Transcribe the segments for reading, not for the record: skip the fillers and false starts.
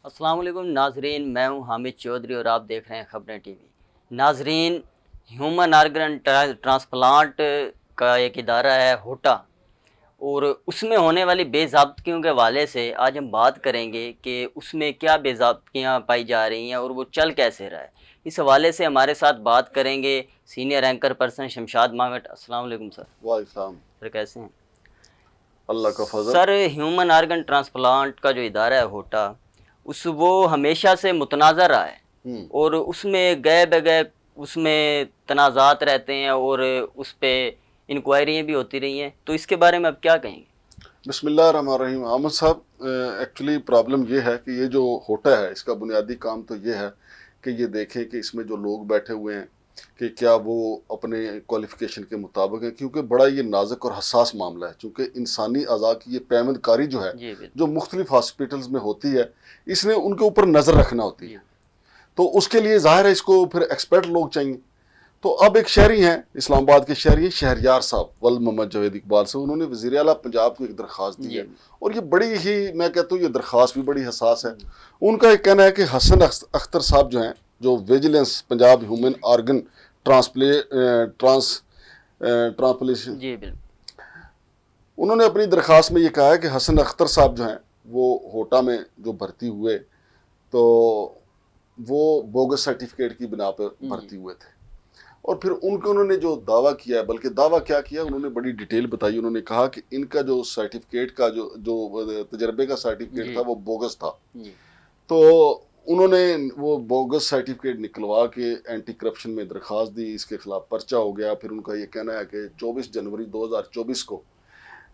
السلام علیکم ناظرین، میں ہوں حامد چودھری اور آپ دیکھ رہے ہیں خبریں ٹی وی۔ ناظرین، ہیومن آرگن ٹرانسپلانٹ کا ایک ادارہ ہے ہوٹا، اور اس میں ہونے والی بے ضابطگیوں کے حوالے سے آج ہم بات کریں گے کہ اس میں کیا بے ضابطگیاں پائی جا رہی ہیں اور وہ چل کیسے رہا ہے۔ اس حوالے سے ہمارے ساتھ بات کریں گے senior anchor person Shamshad Mangat. السلام علیکم سر۔ وعلیکم السلام۔ سر کیسے ہیں؟ اللہ کا فضل۔ سر، ہیومن آرگن ٹرانسپلانٹ کا جو ادارہ ہے ہوٹا، وہ ہمیشہ سے متنازع رہا ہے اور اس میں گئے بگئے اس میں تنازعات رہتے ہیں اور اس پہ انکوائریاں بھی ہوتی رہی ہیں، تو اس کے بارے میں اب کیا کہیں گے؟ بسم اللہ الرحمن الرحیم۔ احمد صاحب، ایکچولی پرابلم یہ ہے کہ یہ جو ہوٹا ہے اس کا بنیادی کام تو یہ ہے کہ یہ دیکھیں کہ اس میں جو لوگ بیٹھے ہوئے ہیں کہ کیا وہ اپنے کوالیفیکیشن کے مطابق ہیں، کیونکہ بڑا یہ نازک اور حساس معاملہ ہے، چونکہ انسانی اعضاء کی یہ پیوند کاری جو ہے جو مختلف ہاسپٹلز میں ہوتی ہے، اس نے ان کے اوپر نظر رکھنا ہوتی ہے، تو اس کے لیے ظاہر ہے اس کو پھر ایکسپرٹ لوگ چاہیے۔ تو اب ایک شہری ہیں، اسلام آباد کے شہری ہیں شہریار صاحب ولد محمد جاوید اقبال سے، انہوں نے وزیر اعلیٰ پنجاب کو ایک درخواست دی ہے، اور یہ بڑی ہی، میں کہتا ہوں یہ درخواست بھی بڑی حساس ہے۔ ان کا ایک کہنا ہے کہ حسن اختر صاحب جو ہیں، جو vigilance Punjab human organ transplantation, انہوں نے اپنی درخواست میں یہ کہا ہے کہ حسن اختر صاحب جو ہیں وہ ہوٹا میں جو بھرتی ہوئے تو وہ بوگس سرٹیفکیٹ کی بنا پر بھرتی ہوئے تھے، اور پھر انہوں نے جو دعویٰ کیا ہے، بلکہ دعویٰ کیا کیا انہوں نے بڑی ڈیٹیل بتائی۔ انہوں نے کہا کہ ان کا جو سرٹیفکیٹ کا جو تجربے کا سرٹیفکیٹ تھا وہ بوگس تھا، تو انہوں نے وہ بوگس سرٹیفکیٹ نکلوا کے اینٹی کرپشن میں درخواست دی، اس کے خلاف پرچہ ہو گیا۔ پھر ان کا یہ کہنا ہے کہ 24 جنوری 2024 کو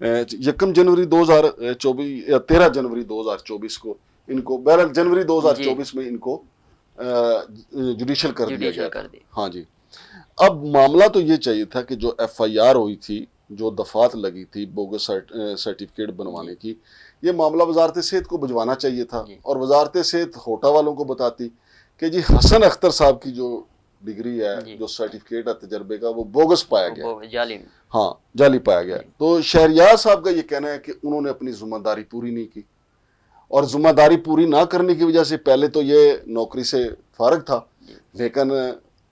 1 جنوری 2024 یا 13 جنوری 2024 کو ان کو، بہرحال جنوری 2024 میں ان کو جوڈیشل کر دیا گیا۔ ہاں جی، اب معاملہ تو یہ چاہیے تھا کہ جو ایف آئی آر ہوئی تھی، جو دفعات لگی تھی بوگس سرٹیفکیٹ بنوانے کی، یہ معاملہ وزارت صحت کو بھجوانا چاہیے تھا، اور وزارت صحت ہوٹا والوں کو بتاتی کہ جی حسن اختر صاحب کی جو ڈگری ہے، جو سرٹیفکیٹ ہے تجربے کا، وہ بوگس پایا گیا، جعلی پایا گیا۔ تو شہریار صاحب کا یہ کہنا ہے کہ انہوں نے اپنی ذمہ داری پوری نہیں کی، اور ذمہ داری پوری نہ کرنے کی وجہ سے پہلے تو یہ نوکری سے فارغ تھا، لیکن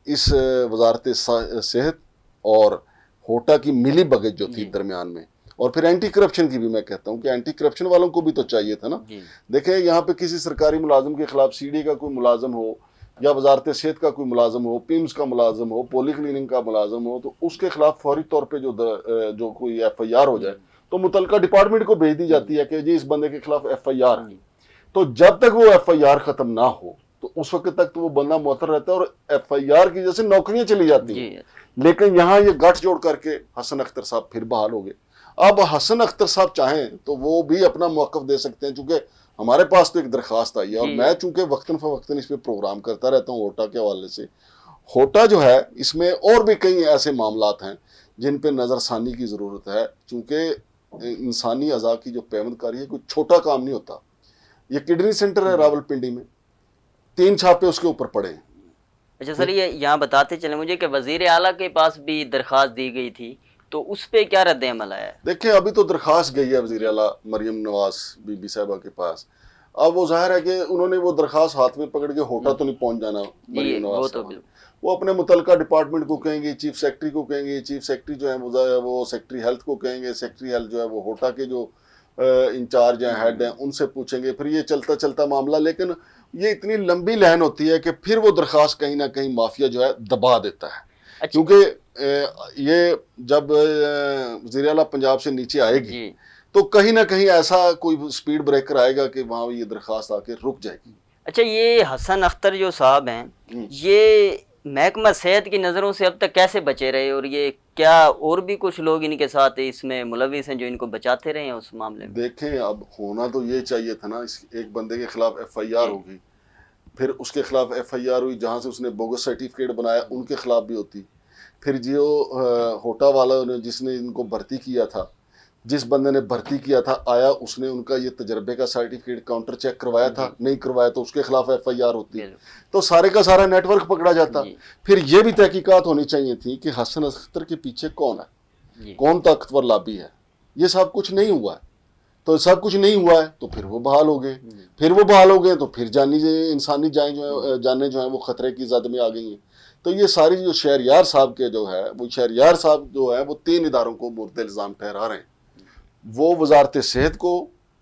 اس وزارت صحت اور ہوٹا کی ملی بھگت جو تھی درمیان میں، اور پھر اینٹی کرپشن کی بھی، میں کہتا ہوں کہ اینٹی کرپشن والوں کو بھی تو چاہیے تھا نا۔ دیکھیں، یہاں پہ کسی سرکاری ملازم کے خلاف سی ڈی کا کوئی ملازم ہو، یا وزارت صحت کا کوئی ملازم ہو، پیمز کا ملازم ہو، پولی کلیننگ کا ملازم ہو، تو اس کے خلاف فوری طور پہ جو کوئی ایف آئی آر ہو جائے تو متعلقہ ڈپارٹمنٹ کو بھیج دی جاتی ہے کہ جی اس بندے کے خلاف ایف آئی آر ہے۔ تو جب تک وہ ایف آئی آر ختم نہ ہو تو اس وقت تک تو وہ بندہ معطل رہتا ہے، اور ایف آئی آر کی وجہ سے نوکریاں چلی جاتی ہیں۔ لیکن یہاں یہ گٹھ جوڑ کر کے حسن اختر صاحب پھر بحال ہو گئے۔ اب حسن اختر صاحب چاہیں تو وہ بھی اپنا موقف دے سکتے ہیں، چونکہ ہمارے پاس تو ایک درخواست آئی ہے، اور میں چونکہ وقتاً فوقتاً اس پہ پروگرام کرتا رہتا ہوں ہوٹا کے حوالے سے۔ ہوٹا جو ہے، اس میں اور بھی کئی ایسے معاملات ہیں جن پہ نظر ثانی کی ضرورت ہے، چونکہ انسانی اعضاء کی جو پیوند کاری ہے کوئی چھوٹا کام نہیں ہوتا۔ یہ کڈنی سینٹر ہے راول پنڈی میں، 3 چھاپے اس کے اوپر پڑے ہیں۔ اچھا سر، یہ یہاں بتاتے چلیں مجھے کہ وزیر اعلیٰ کے پاس بھی درخواست دی گئی تھی، تو اس پہ کیا رد عمل آیا ہے؟ دیکھیں، ابھی تو درخواست گئی ہے وزیر اعلیٰ مریم نواز بی بی صاحبہ کے پاس۔ اب وہ ظاہر ہے کہ انہوں نے وہ درخواست ہاتھ میں پکڑ کے ہوٹا تو نہیں پہنچ جانا مریم نواز صاحبہ، وہ اپنے متعلقہ ڈپارٹمنٹ کو کہیں گے، چیف سیکرٹری کو کہیں گے، چیف سیکرٹری جو ہے وہ سیکرٹری ہیلتھ کو کہیں گے، سیکرٹری ہیلتھ جو ہے وہ ہوٹا کے جو انچارج ہیں، ہیڈ ہیں، ان سے پوچھیں گے، پھر یہ چلتا چلتا معاملہ۔ لیکن یہ اتنی لمبی لائن ہوتی ہے کہ پھر وہ درخواست کہیں نہ کہیں مافیا جو ہے دبا دیتا ہے، کیونکہ یہ جب وزیر اعلیٰ پنجاب سے نیچے آئے گی تو کہیں نہ کہیں ایسا کوئی سپیڈ بریکر آئے گا کہ وہاں یہ درخواست آ کے رک جائے گی۔ اچھا، یہ حسن اختر جو صاحب ہیں، یہ محکمہ صحت کی نظروں سے اب تک کیسے بچے رہے، اور یہ کیا اور بھی کچھ لوگ ان کے ساتھ اس میں ملوث ہیں جو ان کو بچاتے رہے ہیں اس معاملے میں؟ دیکھیں، اب ہونا تو یہ چاہیے تھا نا، ایک بندے کے خلاف ایف آئی آر ہوگی، پھر اس کے خلاف ایف آئی آر ہوئی جہاں سے اس نے بوگس سرٹیفکیٹ بنایا، ان کے خلاف بھی ہوتی، پھر جو ہوٹا والا نے جس نے ان کو بھرتی کیا تھا، جس بندے نے بھرتی کیا تھا آیا، اس نے ان کا یہ تجربے کا سرٹیفکیٹ کاؤنٹر چیک کروایا تھا، نہیں کروایا تو اس کے خلاف ایف آئی آر ہوتی، تو سارے کا سارا نیٹ ورک پکڑا جاتا۔ پھر یہ بھی تحقیقات ہونی چاہیے تھی کہ حسن اختر کے پیچھے کون ہے، کون طاقتور لابی ہے، یہ سب کچھ نہیں ہوا ہے۔ تو سب کچھ نہیں ہوا ہے تو پھر وہ بحال ہو گئے، پھر وہ بحال ہو گئے تو پھر انسانی جانیں جو ہیں وہ خطرے کی زد میں آ گئی ہیں۔ تو یہ ساری جو شہریار صاحب کے جو ہے وہ شہریار صاحب جو ہے وہ 3 اداروں کو مورد الزام ٹھہرا رہے ہیں، وہ وزارت صحت کو،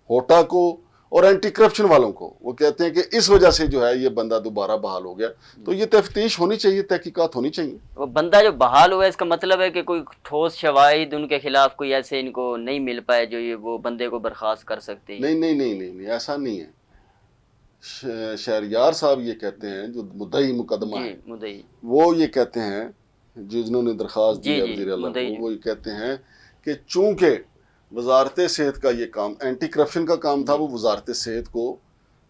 ہوٹا کو اور اینٹی کرپشن والوں کو۔ وہ کہتے ہیں کہ اس وجہ سے جو ہے یہ بندہ دوبارہ بحال ہو گیا، تو یہ تفتیش ہونی چاہیے، تحقیقات ہونی چاہیے۔ وہ بندہ جو بحال ہوا ہے اس کا مطلب ہے کہ کوئی ٹھوس شواہد ان کے خلاف کوئی ایسے ان کو نہیں مل پائے جو یہ وہ بندے کو برخاست کر سکتے ہیں؟ نہیں، ایسا نہیں ہے۔ شہریار صاحب یہ کہتے ہیں، جو مدعی مقدمہ ہے مدعی وہ یہ کہتے ہیں، جنہوں نے درخواست دی ہے وزیر اعلیٰ کو، وہ یہ کہتے ہیں کہ چونکہ وزارت صحت کا یہ کام اینٹی کرپشن کا کام تھا، وہ وزارت صحت کو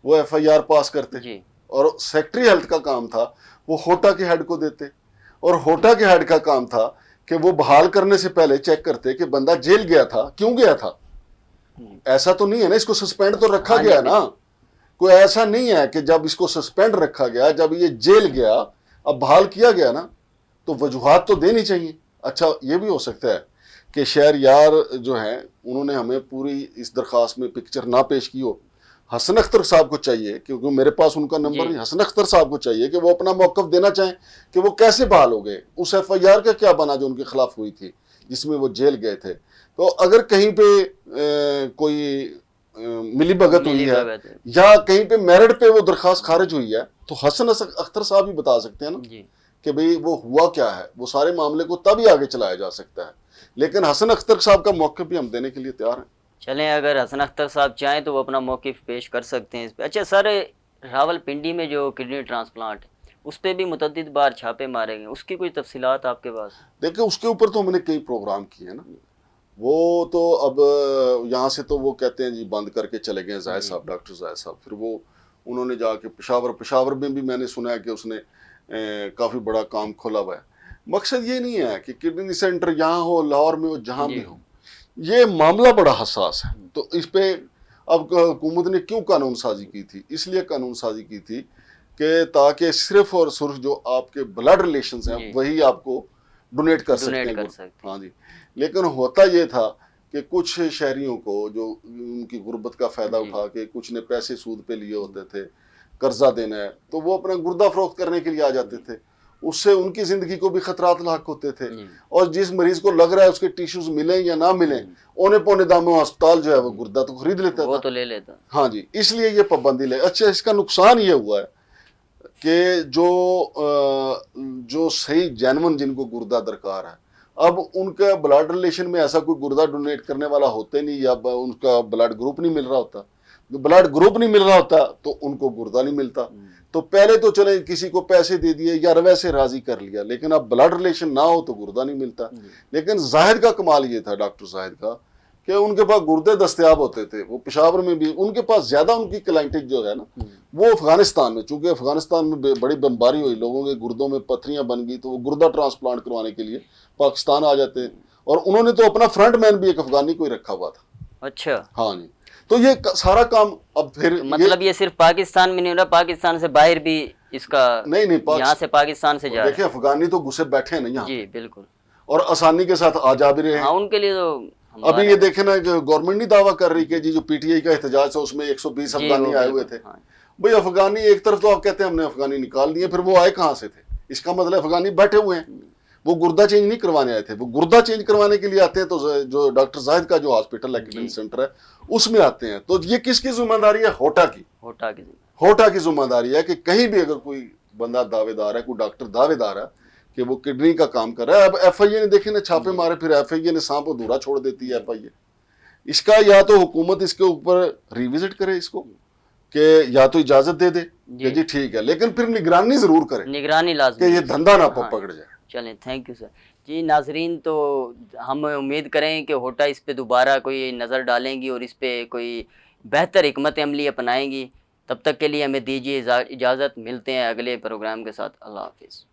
وہ ایف آئی آر پاس کرتے، اور سیکٹری ہیلتھ کا کام تھا وہ ہوٹا کے ہیڈ کو دیتے، اور ہوٹا کے ہیڈ کا کام تھا کہ وہ بحال کرنے سے پہلے چیک کرتے کہ بندہ جیل گیا تھا، کیوں گیا تھا۔ ایسا تو نہیں ہے نا اس کو سسپینڈ تو رکھا گیا نا، کوئی ایسا نہیں ہے کہ جب اس کو سسپینڈ رکھا گیا، جب یہ جیل گیا، اب بحال کیا گیا نا، تو وجوہات تو دینی چاہیے۔ اچھا یہ بھی ہو سکتا ہے کہ شہریار جو ہیں انہوں نے ہمیں پوری اس درخواست میں پکچر نہ پیش کی ہو۔ حسن اختر صاحب کو چاہیے، کیونکہ میرے پاس ان کا نمبر نہیں، حسن اختر صاحب کو چاہیے کہ وہ اپنا موقف دینا چاہیں کہ وہ کیسے بحال ہو گئے، اس ایف آئی آر کا کیا بنا جو ان کے خلاف ہوئی تھی جس میں وہ جیل گئے تھے۔ تو اگر کہیں پہ کوئی ملی بھگت ہوئی ہے یا کہیں پہ میرٹ پہ وہ درخواست خارج ہوئی ہے تو حسن اختر صاحب ہی بتا سکتے ہیں نا کہ بھئی وہ ہوا کیا ہے، وہ سارے معاملے کو تب ہی آگے چلایا جا سکتا ہے۔ لیکن حسن اختر صاحب کا موقف بھی ہم دینے کے لیے تیار ہیں۔ چلیں اگر حسن اختر صاحب چاہیں تو وہ اپنا موقف پیش کر سکتے ہیں اس پہ۔ اچھا سر، راول پنڈی میں جو کڈنی ٹرانسپلانٹ اس پہ بھی متعدد بار چھاپے مارے گئے، اس کی کوئی تفصیلات آپ کے پاس؟ دیکھیں اس کے اوپر تو ہم نے کئی پروگرام کیے ہیں نا، وہ تو اب یہاں سے تو وہ کہتے ہیں جی بند کر کے چلے گئے زاہد صاحب، ڈاکٹر زاہد صاحب، پھر وہ انہوں نے جا کے پشاور میں بھی میں نے سنا ہے کہ اس نے کافی بڑا کام کھولا ہوا ہے۔ مقصد یہ نہیں ہے کہ کڈنی سینٹر یہاں ہو، لاہور میں ہو، جہاں بھی ہو، یہ معاملہ بڑا حساس ہے۔ تو اس پہ اب حکومت نے کیوں قانون سازی کی تھی؟ اس لیے قانون سازی کی تھی کہ تاکہ صرف اور صرف جو آپ کے بلڈ ریلیشنز ہیں وہی آپ کو ڈونیٹ کر سکتے ہیں۔ ہاں جی، لیکن ہوتا یہ تھا کہ کچھ شہریوں کو جو ان کی غربت کا فائدہ اٹھا کے کچھ نے پیسے سود پہ لیے ہوتے تھے، قرضہ دینا ہے، تو وہ اپنا گردہ فروخت کرنے کے لیے آ جاتے تھے، اس سے ان کی زندگی کو بھی خطرات لاحق ہوتے تھے، اور جس مریض کو لگ رہا ہے اس کے ٹیشوز ملیں یا نہ ملیں، اونے پونے داموں ہسپتال جو ہے وہ گردہ تو خرید لیتا تھا، وہ تو لے لیتا۔ ہاں جی، اس لیے یہ پابندی لے۔ اچھا اس کا نقصان یہ ہوا ہے کہ جو صحیح جینون جن کو گردہ درکار ہے، اب ان کا بلڈ ریلیشن میں ایسا کوئی گردہ ڈونیٹ کرنے والا ہوتے نہیں، یا ان کا بلڈ گروپ نہیں مل رہا ہوتا، بلڈ گروپ نہیں مل رہا ہوتا تو ان کو گردہ نہیں ملتا۔ تو پہلے تو چلے کسی کو پیسے دے دیے یا روے سے راضی کر لیا، لیکن اب بلڈ ریلیشن نہ ہو تو گردہ نہیں ملتا۔ لیکن زاہد کا کمال یہ تھا، ڈاکٹر زاہد کا، کہ ان کے پاس گردے دستیاب ہوتے تھے، وہ پشاور میں بھی ان کے پاس زیادہ ان کی کلائنٹیج جو ہے نا وہ افغانستان میں، چونکہ افغانستان میں بڑی بمباری ہوئی، لوگوں کے گردوں میں پتھریاں بن گئی، تو وہ گردہ ٹرانسپلانٹ کروانے کے لیے پاکستان آ جاتے ہیں، اور انہوں نے تو اپنا فرنٹ مین بھی ایک افغانی کوئی رکھا ہوا تھا۔ اچھا، ہاں جی، تو یہ سارا کام اب پھر مطلب یہ صرف پاکستان میں نہیں ہو رہا، پاکستان سے باہر بھی اس کا، نہیں یہاں سے پاکستان سے جا رہا ہے۔ دیکھیں افغانی تو گھسے بیٹھے ہیں نا یہاں، جی بالکل، اور آسانی کے ساتھ آ جا بھی رہے ہیں۔ ہاں ان کے لیے تو ابھی یہ دیکھیں نا کہ گورنمنٹ نہیں دعویٰ کر رہی کہ جی جو پی ٹی آئی کا احتجاج تھا اس میں 120 افغانی آئے ہوئے تھے۔ بھئی افغانی ایک طرف تو آپ کہتے ہیں ہم نے افغانی نکال دیے، پھر وہ آئے کہاں سے تھے؟ اس کا مطلب افغانی بیٹھے ہوئے ہیں، وہ گردہ چینج نہیں کروانے آئے تھے، وہ گردہ چینج کروانے کے لیے آتے ہیں تو جو ڈاکٹر زاہد کا جو ہاسپٹل ہے کڈنی سینٹر ہے اس میں آتے ہیں۔ تو یہ کس کی ذمہ داری ہے؟ ہوٹا کی۔ ہوٹا کی ذمہ داری ہے کہ کہیں بھی اگر کوئی بندہ دعوے دار ہے، کوئی ڈاکٹر دعوے دار ہے کہ وہ کڈنی کا کام کر رہا ہے، اب ایف آئی اے نے دیکھیں نا چھاپے مارے، پھر ایف آئی اے نے سانپ ادھورا چھوڑ دیتی ہے ایف آئی اے۔ اس کا یا تو حکومت اس کے اوپر ریوزٹ کرے اس کو، کہ یا تو اجازت دے دے کہ جی ٹھیک ہے، لیکن پھر نگرانی ضرور کرے، نگرانی لازمی کہ یہ دھندا نہ پکڑ جائے۔ چلیں تھینک یو سر۔ جی ناظرین، تو ہم امید کریں کہ ہوٹا اس پہ دوبارہ کوئی نظر ڈالیں گی اور اس پہ کوئی بہتر حکمت عملی اپنائیں گی۔ تب تک کے لیے ہمیں دیجیے اجازت، ملتے ہیں اگلے پروگرام کے ساتھ۔ اللہ حافظ۔